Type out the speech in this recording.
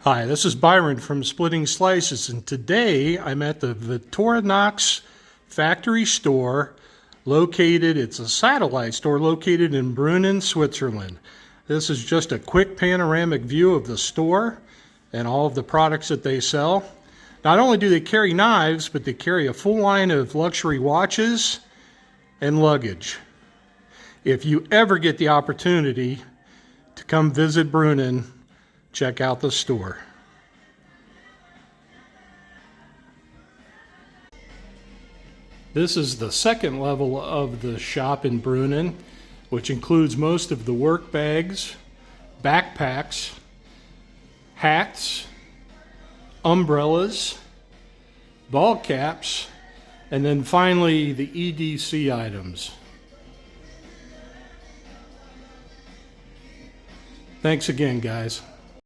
Hi, this is Byron from Splitting Slices, and today I'm at the Victorinox factory store it's a satellite store located in Brunnen, Switzerland. This is just a quick panoramic view of the store and all of the products that they sell. Not only do they carry knives, but they carry a full line of luxury watches and luggage. If you ever get the opportunity to come visit Brunnen, check out the store. This is the second level of the shop in Brunnen, which includes most of the work bags, backpacks, hats, umbrellas, ball caps, and then finally the EDC items. Thanks again, guys.